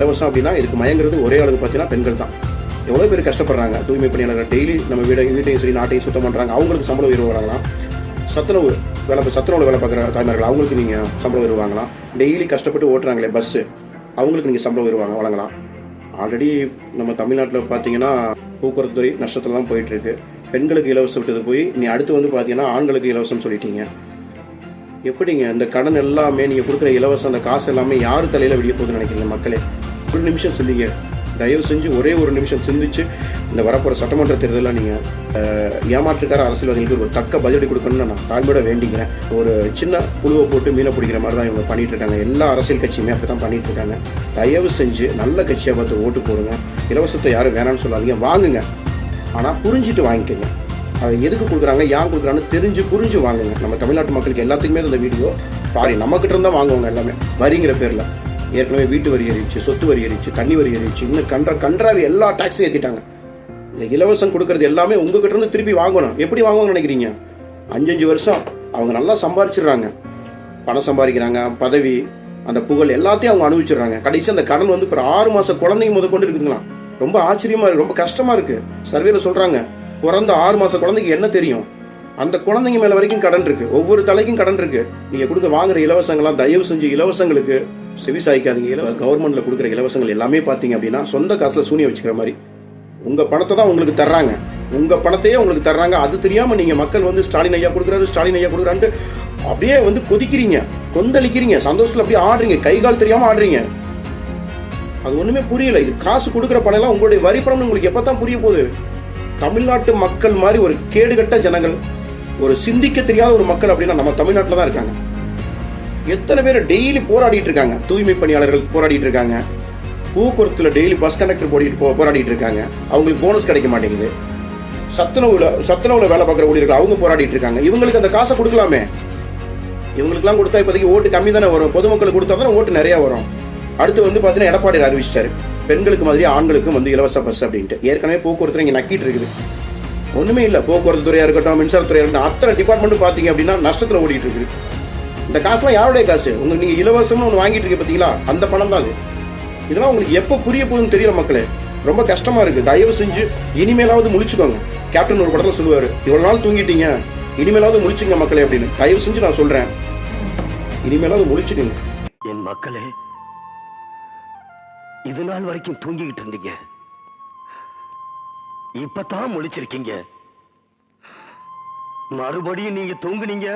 இலவசம் அப்படின்னா இதுக்கு மயங்கிறது ஒரே அளவுக்கு பார்த்தீங்கன்னா பெண்கள் தான். எவ்வளோ பேர் கஷ்டப்படுறாங்க. தூய்மை பணியாளர்கள் டெய்லி நம்ம வீட்டையும் சரி நாட்டையும் சுத்தம் பண்ணுறாங்க. அவங்களுக்கு சம்பள உயர்வு வழங்கலாம். சத்துணவு வேலை பார்க்குற தாய்மார்கள் அவங்களுக்கு நீங்கள் சம்பள உயர்வு வாங்கலாம். டெய்லி கஷ்டப்பட்டு ஓட்டுறாங்களே பஸ்ஸு, அவங்களுக்கு நீங்கள் சம்பள உயர்வு வழங்கலாம். ஆல்ரெடி நம்ம தமிழ்நாட்டில் பார்த்தீங்கன்னா போக்குவரத்து துறை நஷ்டத்தில் தான் போயிட்டுருக்கு. பெண்களுக்கு இலவசம் விட்டது போய் நீ அடுத்து வந்து பார்த்தீங்கன்னா ஆண்களுக்கு இலவசம் சொல்லிட்டீங்க. எப்படிங்க இந்த கடன் எல்லாமே நீங்கள் கொடுக்குற இலவசம் அந்த காசு எல்லாமே யார் தலையில் விடிய போகுதுன்னு நினைக்கிறீங்க மக்களே? ஒரு நிமிஷம் சிந்திங்க. தயவு செஞ்சு ஒரே ஒரு நிமிஷம் சிந்திச்சு இந்த வரப்போகிற சட்டமன்ற தேர்தலில் நீங்கள் ஏமாற்றுக்கார அரசியல்வாதிகளுக்கு ஒரு தக்க பதிலடி கொடுக்கணும்னு நான் தாழ்மையோட வேண்டிக்கிறேன். ஒரு சின்ன புழுவை போட்டு மீனை பிடிக்கிற மாதிரி தான் இவங்க பண்ணிகிட்டு இருக்காங்க. எல்லா அரசியல் கட்சியுமே அப்படி தான் பண்ணிகிட்டு இருக்காங்க. தயவு செஞ்சு நல்ல கட்சியாக பார்த்து ஓட்டு போடுங்க. இலவசத்தை யாரும் வேணான்னு சொல்லாதீங்க, வாங்குங்க. ஆனால் புரிஞ்சுட்டு வாங்கிக்கோங்க. அதை எதுக்கு கொடுக்குறாங்க, ஏன் கொடுக்குறான்னு தெரிஞ்சு புரிஞ்சு வாங்குங்க. நம்ம தமிழ்நாட்டு மக்களுக்கு எல்லாத்துக்குமே இந்த வீடியோ நம்மக்கிட்ட இருந்தால் வாங்குவாங்க எல்லாமே வரிங்கிற பேரில். ஏற்கனவே வீட்டு வரி ஏறிச்சு, சொத்து வரி ஏறிச்சு, தண்ணி வரி ஏறிச்சு, இன்னும் கன்றாவி எல்லா டாக்ஸும் ஏற்றிட்டாங்க. இந்த இலவசம் கொடுக்கறது எல்லாமே உங்ககிட்ட இருந்து திருப்பி வாங்கணும். எப்படி வாங்குவாங்கன்னு நினைக்கிறீங்க? 5 வருஷம் அவங்க நல்லா சம்பாரிச்சிடுறாங்க, பணம் சம்பாதிக்கிறாங்க, பதவி, அந்த புகழ் எல்லாத்தையும் அவங்க அனுபவிச்சிடுறாங்க. கடைசி அந்த கடன் வந்து இப்போ 6 மாத குழந்தைங்க முத கொண்டு இருக்குதுங்களா. ரொம்ப ஆச்சரியமா இருக்கு, ரொம்ப கஷ்டமா இருக்கு. சர்வேல சொல்றாங்க பிறந்த 6 மாத குழந்தைக்கு என்ன தெரியும், அந்த குழந்தைங்க மேல வரைக்கும் கடன் இருக்கு. ஒவ்வொரு தலைக்கும் கடன் இருக்கு. நீங்க கொடுக்க வாங்குற இலவசங்கள்லாம் தயவு செஞ்சு இலவசங்களுக்கு செவி சாய்க்காதீங்க. கவர்மெண்ட்ல கொடுக்குற இலவசங்கள் எல்லாமே பார்த்தீங்க அப்படின்னா சொந்த காசுல சூனியம் வச்சுக்கிற மாதிரி. உங்க பணத்தை தான் உங்களுக்கு தர்றாங்க, உங்க பணத்தையே உங்களுக்கு தர்றாங்க. அது தெரியாம நீங்க மக்கள் வந்து ஸ்டாலின் ஐயா கொடுக்குறாரு, ஸ்டாலின் ஐயா கொடுக்குறான்ட்டு அப்படியே வந்து கொதிக்கிறீங்க, கொந்தளிக்கிறீங்க, சந்தோஷத்துல அப்படியே ஆடுறீங்க, கை கால் தெரியாம ஆடுறீங்க. அது ஒண்ணுமே புரியல. இது காசு கொடுக்குற பணம் எல்லாம் உங்களுடைய வரி பணம் உங்களுக்கு எப்பதான் புரிய போகுது? தமிழ்நாட்டு மக்கள் மாதிரி ஒரு கேடுகட்ட ஜனங்கள், ஒரு சிந்திக்க தெரியாத ஒரு மக்கள் அப்படின்னா நம்ம தமிழ்நாட்டில் தான் இருக்காங்க. எத்தனை பேர் டெய்லி போராடிட்டு இருக்காங்க. தூய்மை பணியாளர்கள் போராடிட்டு இருக்காங்க. போக்குவரத்துல டெய்லி பஸ் கண்டக்டர் போராடிட்டு இருக்காங்க. அவங்களுக்கு போனஸ் கிடைக்க மாட்டேங்குது. சத்துணவுல வேலை பார்க்குற ஊழியர்கள் அவங்க போராடிட்டு இருக்காங்க. இவங்களுக்கு அந்த காசை கொடுக்கலாமே. இவங்களுக்குலாம் கொடுத்தா இப்போதைக்கு ஓட்டு கம்மி தானே வரும். பொதுமக்களுக்கு கொடுத்தா தானே ஓட்டு நிறைய வரும். அடுத்து வந்து பார்த்தீங்கன்னா எடப்பாடி அறிவிச்சிட்டாரு பெண்களுக்கு மாதிரி ஆண்களுக்கும் வந்து இலவச பஸ் அப்படின்ட்டு. ஏற்கனவே போக்குவரத்து இங்கே நக்கிட்டு இருக்குது. ஒன்றுமே இல்லை. போக்குவரத்து துறையாக இருக்கட்டும், மின்சாரத்துறையாக இருக்கட்டும், அத்தனை டிபார்ட்மெண்ட்டும் பார்த்தீங்க அப்படின்னா நஷ்டத்தில் ஓடிட்டு இருக்குது. இந்த காசுலாம் யாருடைய காசு? உங்களுக்கு நீங்கள் இலவசம்னு ஒன்று வாங்கிட்டு இருக்கு பார்த்தீங்களா, அந்த பணம் தான் அது. இதெல்லாம் உங்களுக்கு எப்போ புரிய போகுதுன்னு தெரியல மக்களே. ரொம்ப கஷ்டமா இருக்கு. தயவு செஞ்சு இனிமேலாவது முழிச்சுக்கோங்க. கேப்டன் ஒரு படத்தில் சொல்லுவார், இவ்வளோ நாள் தூங்கிட்டீங்க, இனிமேலாவது முழிச்சுங்க மக்களே அப்படின்னு. தயவு செஞ்சு நான் சொல்றேன், இனிமேலாவது முழிச்சுக்கோங்க. என் மக்களே, இது நாள் வரைக்கும் தூங்கிக்கிட்டு இருந்தீங்க, இப்பதான் முழிச்சிருக்கீங்க. மறுபடியும் நீங்க தூங்குனீங்க,